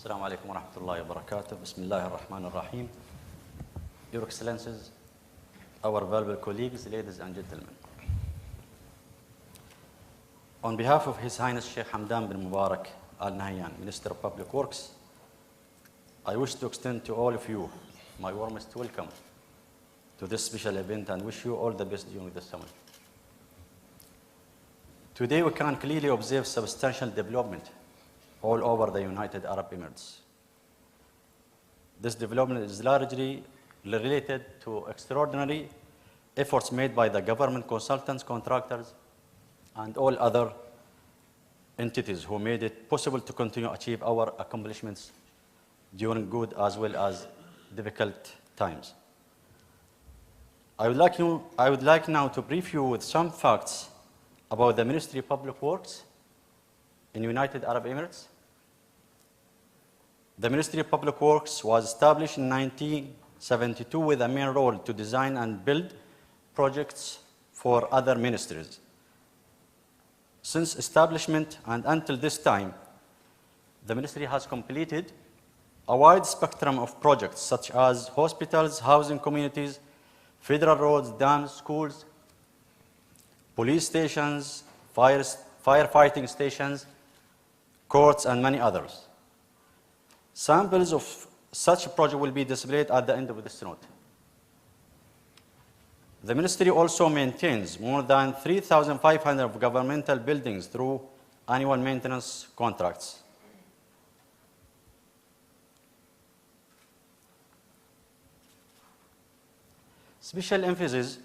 السلام عليكم ورحمة الله وبركاته. بسم الله الرحمن الرحيم. Your Excellencies, our valuable colleagues, ladies and gentlemen. On behalf of His Highness Sheikh Hamdan bin Mubarak Al Nahyan, Minister of Public Works, I wish to extend to all of you my warmest welcome to this special event and wish you all the best during this summit. Today we can clearly observe substantial development all over the United Arab Emirates. This development is largely related to extraordinary efforts made by the government, consultants, contractors, and all other entities who made it possible to continue to achieve our accomplishments during good as well as difficult times. I would like now to brief you with some facts about the Ministry of Public Works in United Arab Emirates. The Ministry of Public Works was established in 1972 with a main role to design and build projects for other ministries. Since establishment and until this time, the ministry has completed a wide spectrum of projects such as hospitals, housing communities, federal roads, dams, schools, police stations, firefighting stations, courts, and many others. Samples of such a project will be displayed at the end of this note. The ministry also maintains more than 3,500 governmental buildings through annual maintenance contracts. Special emphasis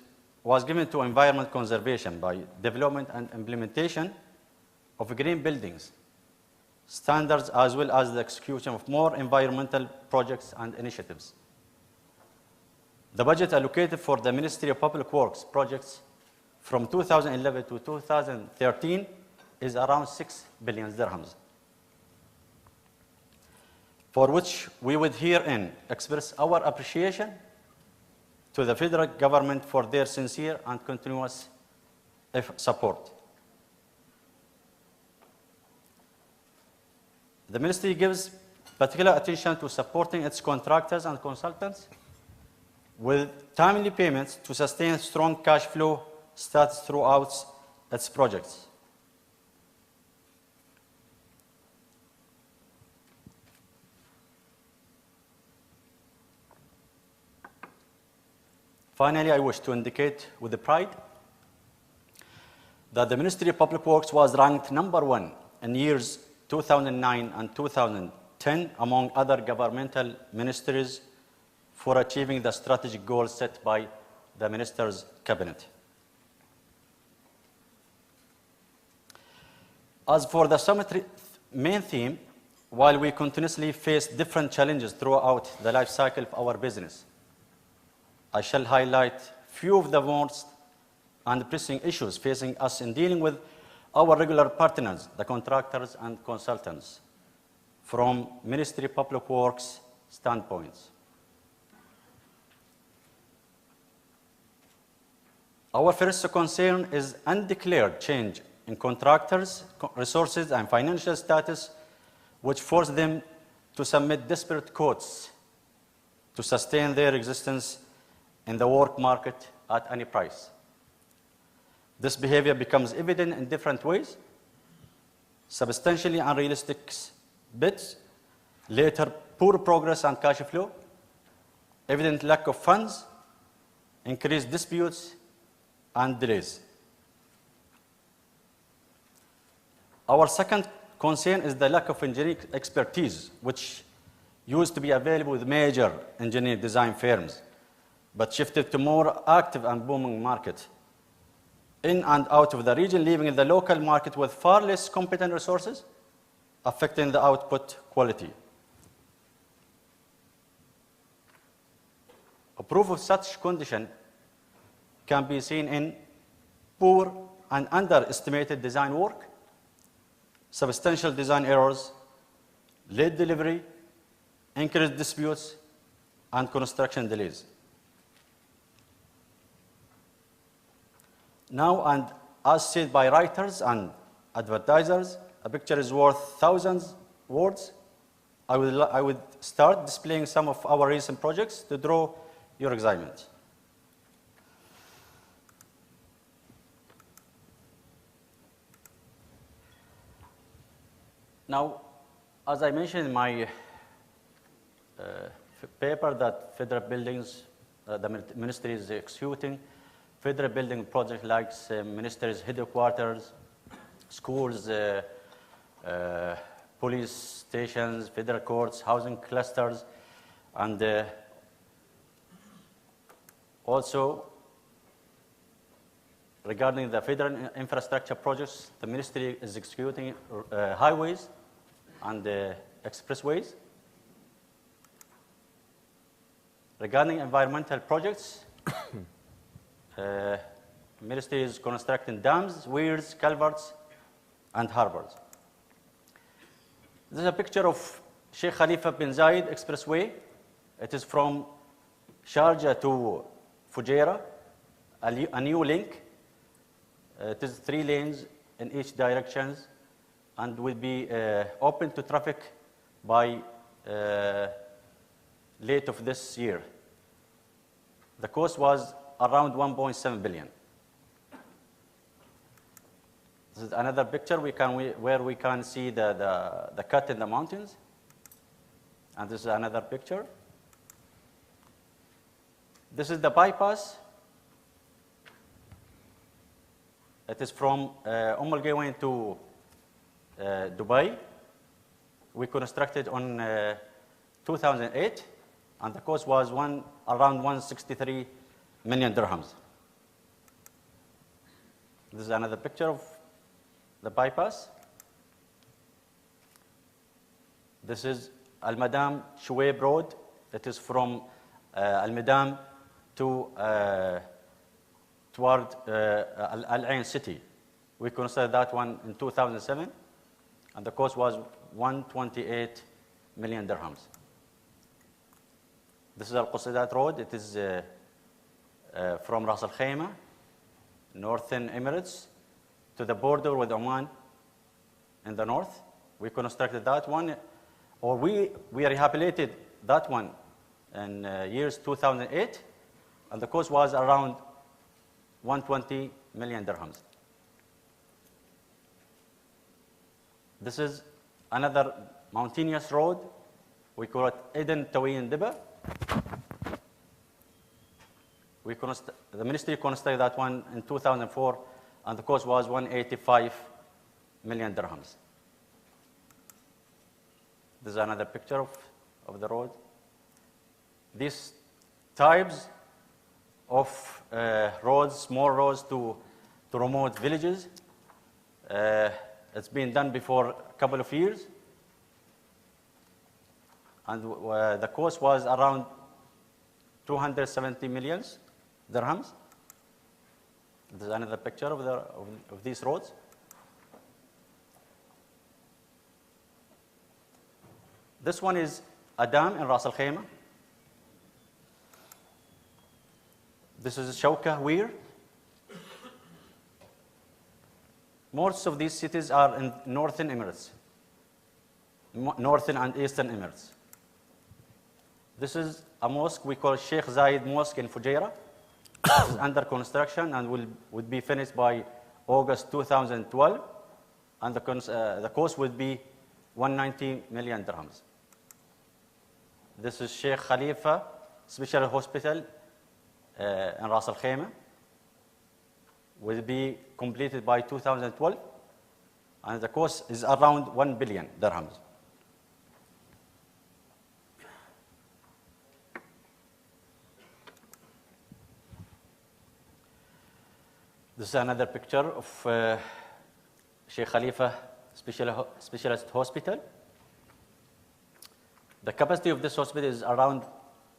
was given to environment conservation by development and implementation of green buildings standards as well as the execution of more environmental projects and initiatives. The budget allocated for the Ministry of Public Works projects from 2011 to 2013 is around 6 billion dirhams, for which we would herein express our appreciation to the federal government for their sincere and continuous support. The ministry gives particular attention to supporting its contractors and consultants with timely payments to sustain strong cash flow status throughout its projects. Finally, I wish to indicate with pride that the Ministry of Public Works was ranked #1 in years 2009 and 2010 among other governmental ministries for achieving the strategic goals set by the Minister's Cabinet. As for the summit main theme, while we continuously face different challenges throughout the life cycle of our business, I shall highlight few of the most and pressing issues facing us in dealing with our regular partners, the contractors and consultants, from Ministry of Public Works standpoints. Our first concern is undeclared change in contractors' resources and financial status, which force them to submit desperate quotes to sustain their existence in the work market at any price. This behavior becomes evident in different ways: substantially unrealistic bids, later poor progress and cash flow, evident lack of funds, increased disputes, and delays. Our second concern is the lack of engineering expertise, which used to be available with major engineering design firms, but shifted to more active and booming market in and out of the region, leaving the local market with far less competent resources, affecting the output quality. A proof of such condition can be seen in poor and underestimated design work, substantial design errors, late delivery, increased disputes, and construction delays. Now, and as said by writers and advertisers, a picture is worth thousands words. I would start displaying some of our recent projects to draw your excitement. Now, as I mentioned in my paper that federal buildings, the ministry is executing federal building projects like ministry's headquarters, schools, police stations, federal courts, housing clusters, and also regarding the federal infrastructure projects, the ministry is executing highways and expressways. Regarding environmental projects, ministry is constructing dams, weirs, culverts, and harbors. This is a picture of Sheikh Khalifa bin Zayed Expressway. It is from Sharjah to Fujairah, a new link. It is 3 lanes in each direction and will be open to traffic by late of this year. The cost was around 1.7 billion. This is another picture where we can see the cut in the mountains. And this is another picture. This is the bypass. It is from Al Gawain to Dubai. We constructed on 2008, and the cost was around 163 million dirhams. This is another picture of the bypass. This is Al Madam Shuaib Road. It is from Al Madam to toward Al Ain city. We constructed that one in 2007, and the cost was 128 million dirhams. This is Al Qusidat Road. It is from Ras Al Khaimah, Northern Emirates, to the border with Oman in the north. We constructed that one, or we rehabilitated that one in years 2008, and the cost was around 120 million dirhams. This is another mountainous road. We call it Eden Tawiyin Diba. The ministry constructed that one in 2004, and the cost was 185 million dirhams. This is another picture of the road. These types of roads, small roads to remote villages, it's been done before a couple of years, and the cost was around 270 million dirhams. This is another picture of these roads. This one is a dam in Ras Al Khaimah. This is Shawka Weir. Most of these cities are in Northern Emirates, Northern and Eastern Emirates. This is a mosque we call Sheikh Zayed Mosque in Fujairah. It is under construction and would be finished by August 2012, and the cost would be 190 million dirhams. This is Sheikh Khalifa Special Hospital in Ras Al Khaimah. Will be completed by 2012, and the cost is around 1 billion dirhams. This is another picture of Sheikh Khalifa Specialist Hospital. The capacity of this hospital is around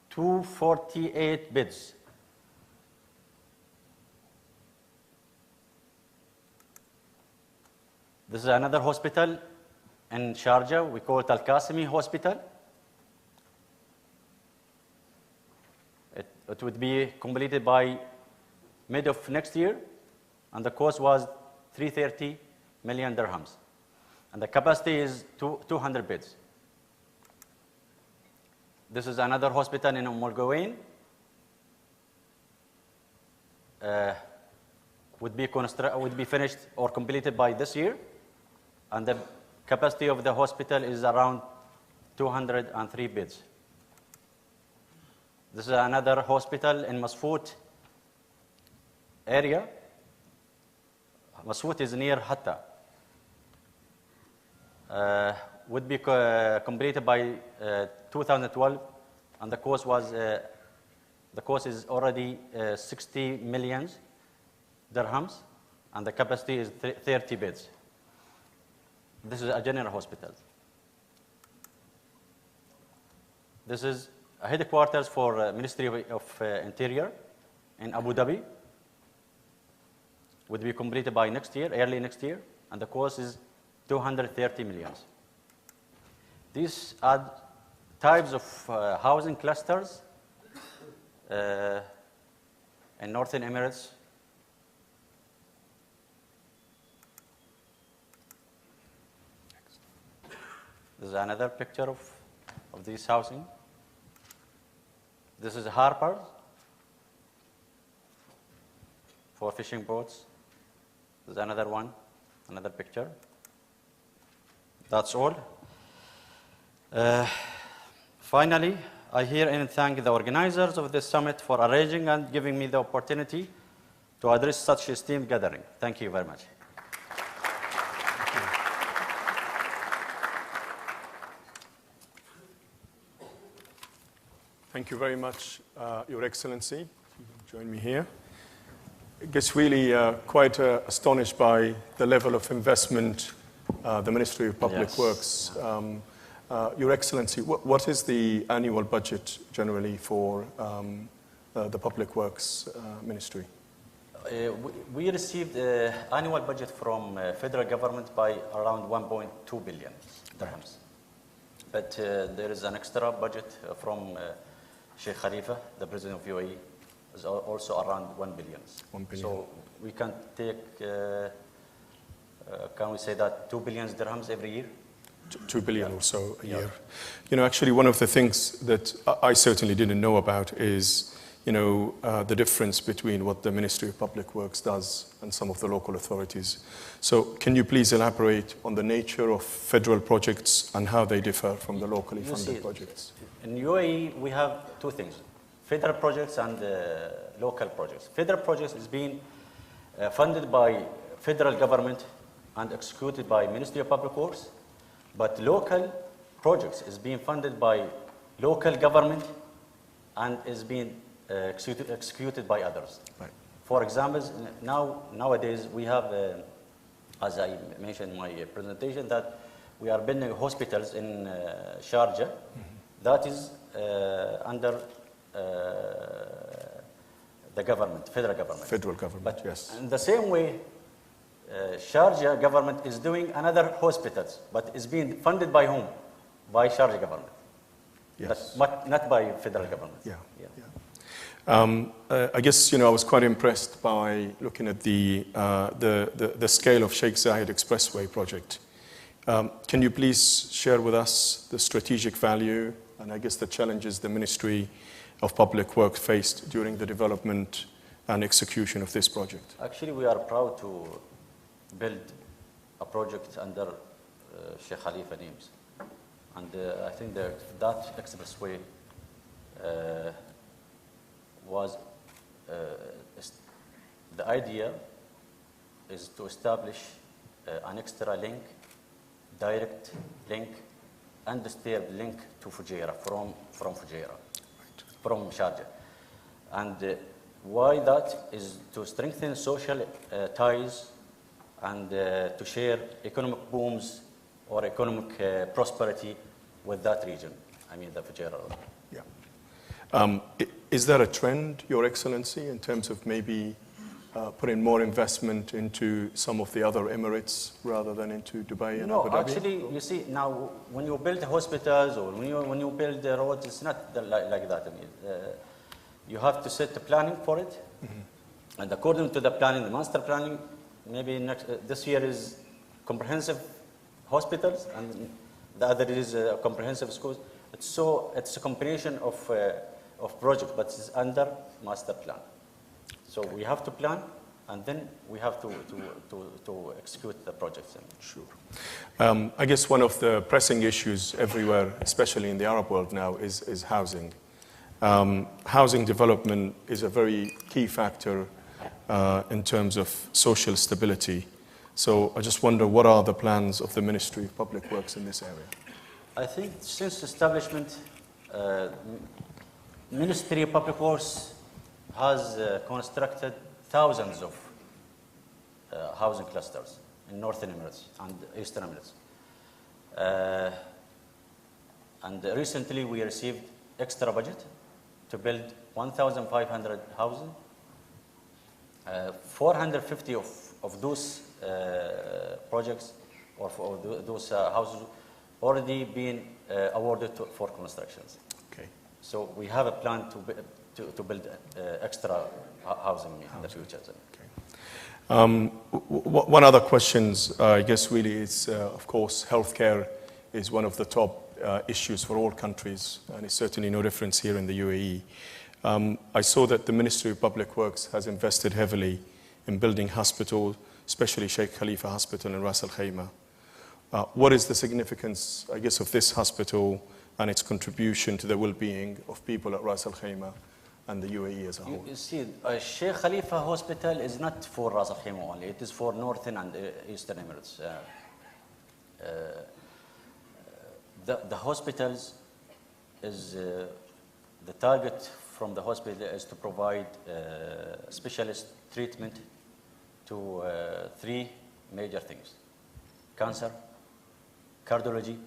248 beds. This is another hospital in Sharjah. We call it Al Qasimi Hospital. It would be completed by mid of next year, and the cost was 330 million dirhams. And the capacity is 200 beds. This is another hospital in Gawain. Would be finished or completed by this year, and the capacity of the hospital is around 203 beds. This is another hospital in Masfout area. Masfout is near Hatta. Would be completed by 2012, and the cost is already 60 million dirhams, and the capacity is 30 beds. This is a general hospital. This is a headquarters for Ministry of Interior in Abu Dhabi. Would be completed by next year, early next year, and the cost is 230 million. These are types of housing clusters in Northern Emirates. This is another picture of this housing. This is Harper for fishing boats. This is another one, another picture. That's all. Finally, I hereby thank the organizers of this summit for arranging and giving me the opportunity to address such a esteemed gathering. Thank you very much. Thank you very much, Your Excellency. Join me here. I guess really quite astonished by the level of investment the Ministry of Public Works. Your Excellency, what is the annual budget generally for the Public Works Ministry? We received annual budget from federal government by around 1.2 billion dirhams. But there is an extra budget from Sheikh Khalifa, the President of UAE, is also around 1 billion. 1 billion. So we can take, can we say that 2 billion dirhams every year? 2 billion or so a year. You know, actually one of the things that I certainly didn't know about is, you know, the difference between what the Ministry of Public Works does and some of the local authorities. So can you please elaborate on the nature of federal projects and how they differ from the locally funded projects? In UAE, we have two things, federal projects and local projects. Federal projects is being funded by federal government and executed by Ministry of Public Works, but local projects is being funded by local government and is being executed by others. Right. For example, nowadays we have, as I mentioned in my presentation, that we are building hospitals in Sharjah. That is under the government, federal government. Federal government, but yes. In the same way, Sharjah government is doing another hospitals, but is being funded by whom? By Sharjah government. Yes. But not by federal government. Yeah. I guess, you know, I was quite impressed by looking at the scale of Sheikh Zayed Expressway project. Can you please share with us the strategic value and I guess the challenges the Ministry of Public Works faced during the development and execution of this project? Actually, we are proud to build a project under Sheikh Khalifa names. And I think that expressway was, the idea is to establish an extra link, direct link, undisturbed link to Fujairah from Fujairah, from Sharjah. And why that is to strengthen social ties and to share economic booms or economic prosperity with that region, I mean the Fujairah. Yeah. Is there a trend, Your Excellency, in terms of maybe putting more investment into some of the other Emirates rather than into Dubai and Abu Dhabi? No, actually, you see, now when you build hospitals or when you build the roads, it's not like that. I mean, you have to set the planning for it. Mm-hmm. And according to the planning, the master planning, maybe this year is comprehensive hospitals and the other is comprehensive schools. It's a combination of projects, but it's under master plan. So we have to plan, and then we have to execute the projects. Sure. I guess one of the pressing issues everywhere, especially in the Arab world now, is housing. Housing development is a very key factor in terms of social stability. So I just wonder, what are the plans of the Ministry of Public Works in this area? I think since establishment, Ministry of Public Works has constructed thousands of housing clusters in Northern Emirates and Eastern Emirates. And recently we received extra budget to build 1,500 housing. 450 of those projects or those houses already been awarded for constructions. Okay. So we have a plan to build extra housing in the future. Okay. One other question, I guess, really is, of course, healthcare is one of the top issues for all countries, and it's certainly no difference here in the UAE. I saw that the Ministry of Public Works has invested heavily in building hospitals, especially Sheikh Khalifa Hospital in Ras Al Khaimah. What is the significance, I guess, of this hospital and its contribution to the well-being of people at Ras Al Khaimah and the UAE as a whole? You see, Sheikh Khalifa Hospital is not for Ras Al Khaimah only. It is for Northern and Eastern Emirates. The hospitals is the target from the hospital is to provide specialist treatment to three major things: cancer, cardiology,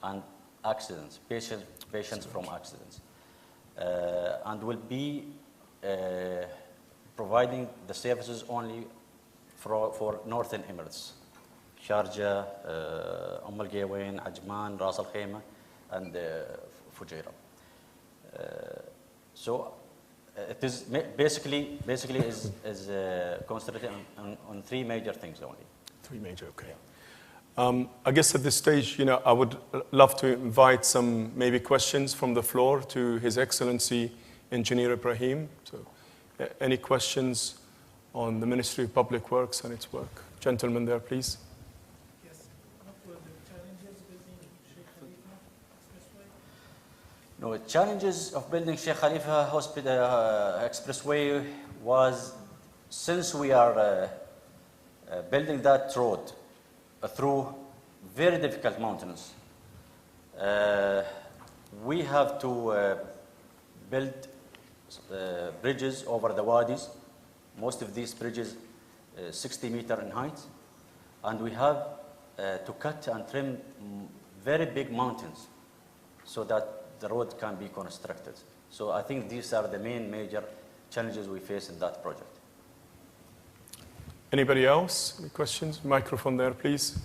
and accidents, patients from accidents. And will be providing the services only for Northern Emirates: Sharjah, Al Qawain, Ajman, Ras Al Khaimah, and Fujairah. So it is basically is concentrated on three major things only. Three major, okay. I guess at this stage, I would love to invite some maybe questions from the floor to His Excellency Engineer Ibrahim. So, any questions on the Ministry of Public Works and its work? Gentlemen there, please. Yes. What were the challenges building Sheikh Khalifa Expressway? No, the challenges of building Sheikh Khalifa Expressway was, since we are building that road through very difficult mountains, we have to build bridges over the wadis. Most of these bridges 60 meters in height, and we have to cut and trim very big mountains so that the road can be constructed. So I think these are the main major challenges we face in that project. Anybody else? Any questions? Microphone there, please.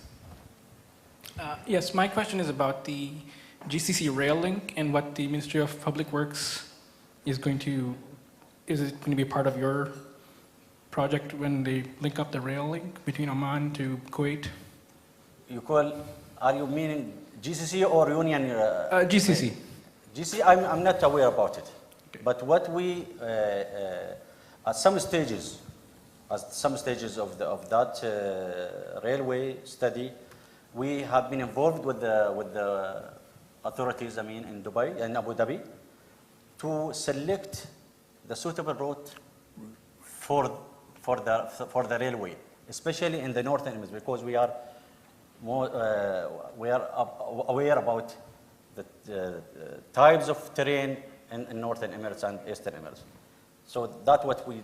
Yes, my question is about the GCC rail link and what the Ministry of Public Works is going to, is it going to be part of your project when they link up the rail link between Oman to Kuwait? Are you meaning GCC or Union? GCC. GCC, I'm not aware about it. Okay. But what we, at some stages of that railway study, we have been involved with the authorities, in Dubai and Abu Dhabi, to select the suitable route for the railway, especially in the northern Emirates, because we are aware about the types of terrain in northern Emirates and eastern Emirates. So that's what we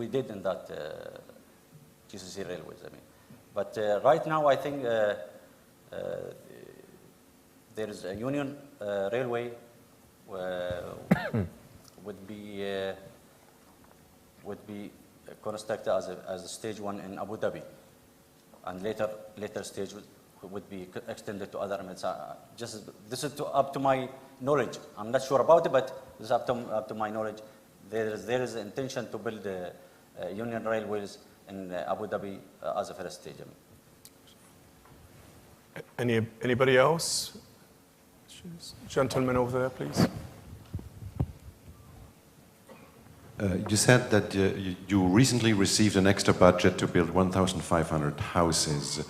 did in that GCC railways. But right now, I think there is a Union railway would be constructed as a stage one in Abu Dhabi, and later stage would be extended to other Emirates. This is up to my knowledge. I'm not sure about it, but this is up to my knowledge. There is an intention to build Union railways in Abu Dhabi as a first stage. Anybody else? questions? Gentleman over there, please. You said that you recently received an extra budget to build 1,500 houses.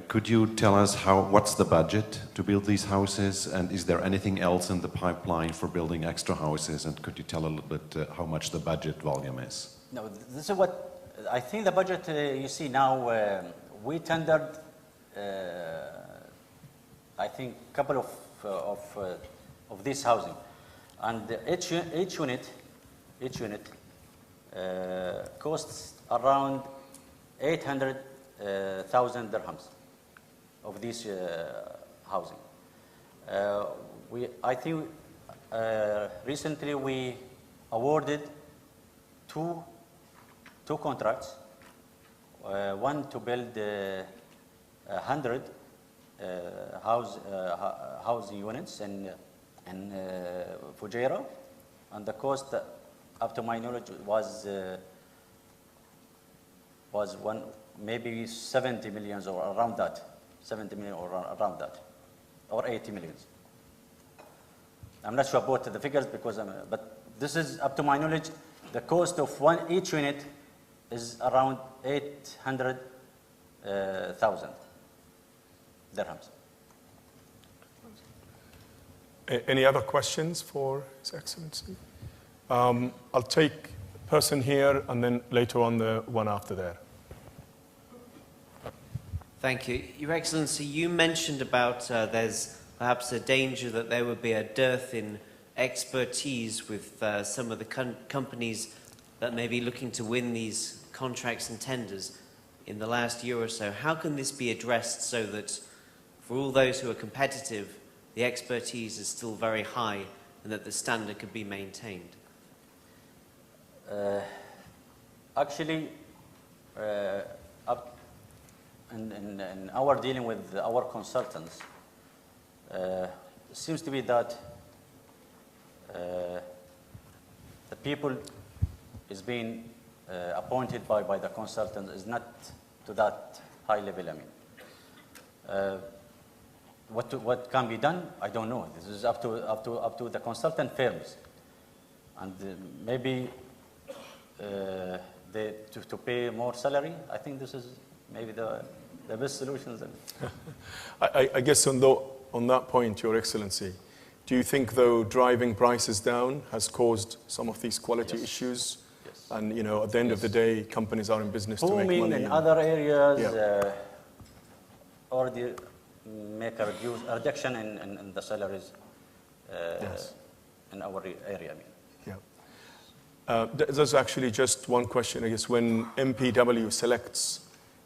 Could you tell us what's the budget to build these houses, and is there anything else in the pipeline for building extra houses? And could you tell a little bit how much the budget volume is? No, this is what I think the budget you see now. We tendered, I think, a couple of this housing, and each unit costs around 800,000 dirhams of this housing. I think recently we awarded two contracts. One to build 100 housing units in Fujairah, and the cost, up to my knowledge, was maybe 70 million or around that, 70 million or around that, or 80 million. I'm not sure about the figures but this is, up to my knowledge, the cost of each unit is around 800,000 dirhams. Any other questions for His Excellency? I'll take a person here and then later on the one after there. Thank you. Your Excellency, you mentioned about there's perhaps a danger that there would be a dearth in expertise with some of the companies that may be looking to win these contracts and tenders in the last year or so. How can this be addressed so that for all those who are competitive, the expertise is still very high and that the standard can be maintained? Actually, in our dealing with our consultants, it seems to be that the people is being appointed by the consultant is not to that high level. I mean, what can be done, I don't know. This is up to the consultant firms, and maybe to pay more salary. I think this is maybe the best solutions. I guess on that point, Your Excellency, do you think, though, driving prices down has caused some of these quality issues? Yes. And, you know, at the end of the day, companies are in business to make money. In other areas, already make a reduction in the salaries in our area. I mean. There's actually just one question, I guess. When MPW selects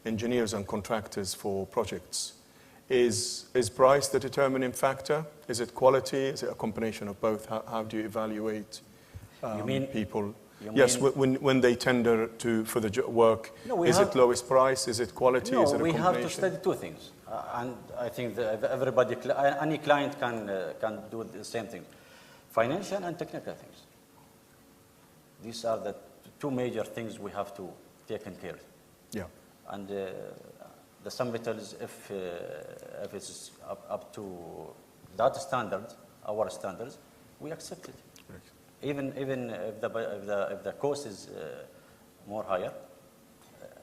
engineers and contractors for projects, is price the determining factor? Is it quality? Is it a combination of both? How do you evaluate people? Yes, when they tender for the work, is it lowest price? Is it quality? No, is it a we combination? have to study two things. And I think that any client can do the same thing. Financial and technical things. These are the two major things we have to take in care. Yeah. And the submittals, if it's up to that standard, our standards, we accept it. Right. Even if the cost is more higher,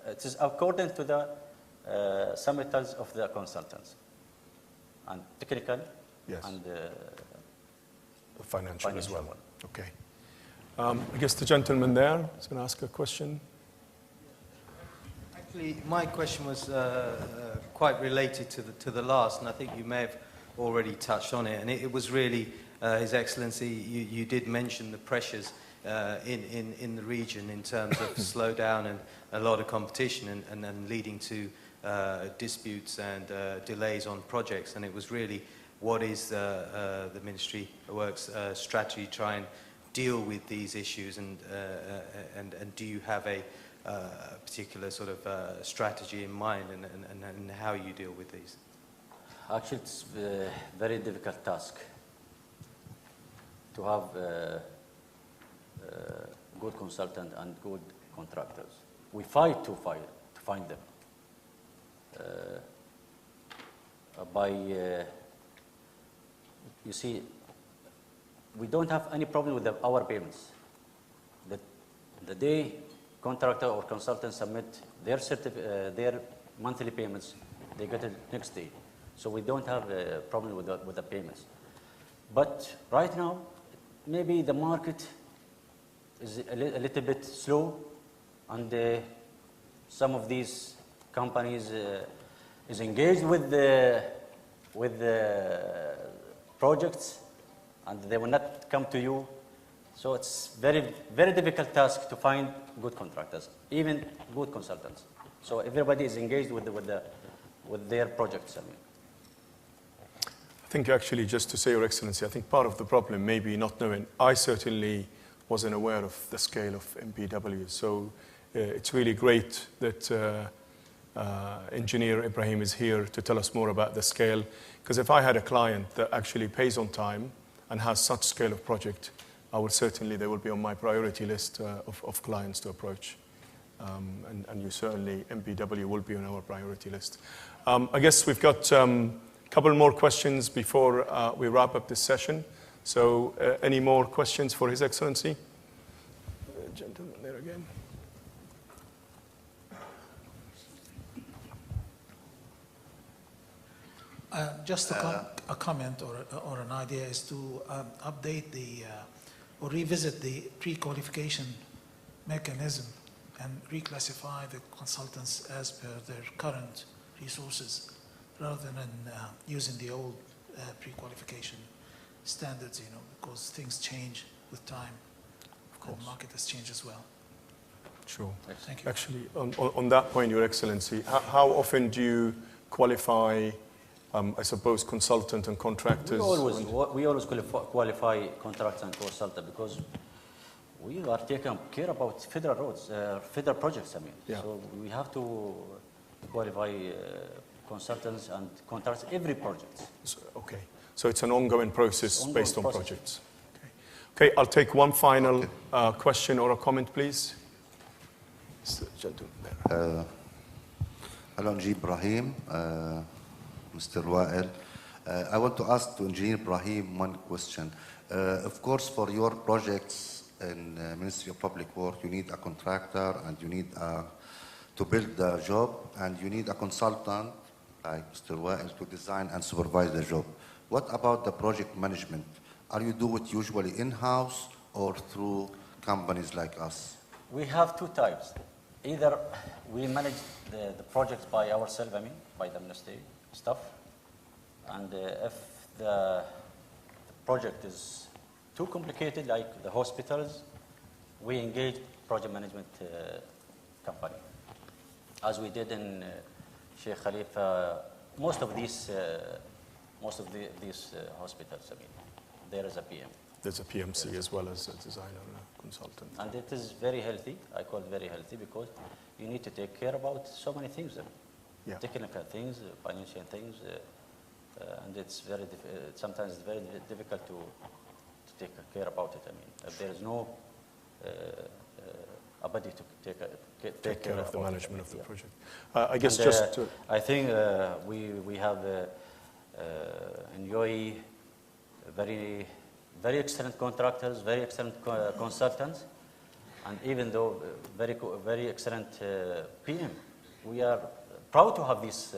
it is according to the submittals of the consultants, and technical, and financial as well. Okay. I guess the gentleman there is going to ask a question. Actually, my question was quite related to the last, and I think you may have already touched on it. And it was really, His Excellency, you did mention the pressures in the region in terms of slowdown and a lot of competition, and then leading to disputes and delays on projects. And it was really, what is the Ministry of Works strategy to try and deal with these issues, and do you have a particular sort of strategy in mind, and how you deal with these? Actually, it's a very difficult task to have good consultant and good contractors. We fight to find them by you see, we don't have any problem with our payments. The day contractor or consultant submit their monthly payments, they get it next day. So we don't have a problem with the payments. But right now, maybe the market is a little bit slow, and some of these companies is engaged with the projects, and they will not come to you. So it's very, very difficult task to find good contractors, even good consultants. So everybody is engaged with their projects. I mean. I think actually, just to say, Your Excellency, I think part of the problem may be not knowing. I certainly wasn't aware of the scale of MPW. So it's really great that Engineer Ibrahim is here to tell us more about the scale. Because if I had a client that actually pays on time and has such scale of project, I would certainly, they will be on my priority list of clients to approach. And you certainly, MPW will be on our priority list. I guess we've got a couple more questions before we wrap up this session. So any more questions for His Excellency? Gentleman there again. Just a comment or an idea is to update or revisit the pre-qualification mechanism and reclassify the consultants as per their current resources, rather than using the old pre-qualification standards, because things change with time. Of course. The market has changed as well. Sure. Thank you. Actually, on that point, Your Excellency, how often do you qualify, I suppose, consultant and contractors? We always qualify contractors and consultants, because we are taking care about federal roads, federal projects, I mean. Yeah. So we have to qualify consultants and contractors every project. Okay. So it's an ongoing process based on projects. Okay, I'll take one final question or a comment, please. Gentleman there. Hello, Engineer Ibrahim, Mr. Wa'el. I want to ask to Engineer Ibrahim one question. Of course, for your projects in Ministry of Public Works, you need a contractor and you need to build the job, and you need a consultant like Mr. Wa'el to design and supervise the job. What about the project management? Are you do it usually in-house or through companies like us? We have two types. Either we manage the projects by ourselves, I mean, by the ministry staff, and if the project is too complicated, like the hospitals, we engage project management company, as we did in Sheikh Khalifa. Most of these hospitals, I mean, there is a PM. There's a PMC as well as a designer and a consultant. And it is very healthy. I call it very healthy because you need to take care about so many things. Yeah. Technical things, financial things, and it's sometimes it's very difficult to take care about it. I mean, if there is no ability to take care of the management of the project. I guess just to... I think we have in UAE very excellent contractors, very excellent consultants, and even though very excellent PM, we are proud to have this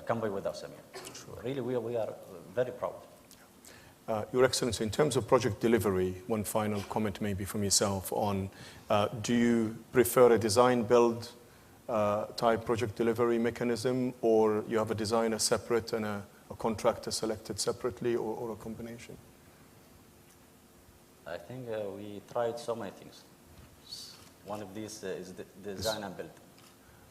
company with us. I mean, sure. Really, we are very proud. Your Excellency, in terms of project delivery, one final comment maybe from yourself on, do you prefer a design-build type project delivery mechanism, or you have a designer separate and a contractor selected separately, or a combination? I think we tried so many things. One of these is the design and build.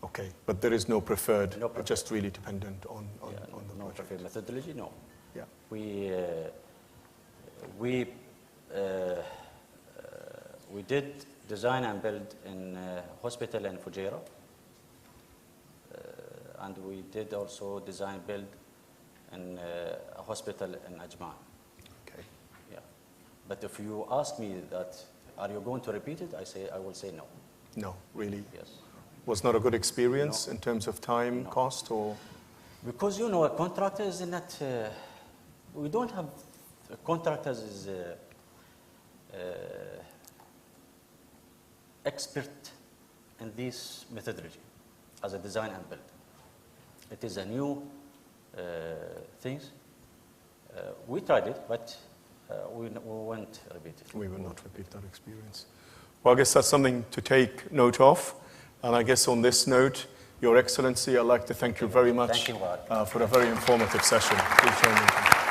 Okay, but there is no preferred, just really dependent on the project. No preferred methodology, no. Yeah. We did design and build in hospital in Fujairah, and we did also design build in a hospital in Ajman. Okay. Yeah. But if you ask me that, are you going to repeat it? I will say no. No, really? Yes. Was not a good experience in terms of time, cost, or? Because, a contractor is not, we don't have contractors is expert in this methodology as a design and build. It is a new thing. We tried it, but we won't repeat it. We will not repeat that experience. Well, I guess that's something to take note of. And I guess on this note, Your Excellency, I'd like to thank you very much Thank you, for a very informative session. Please join me.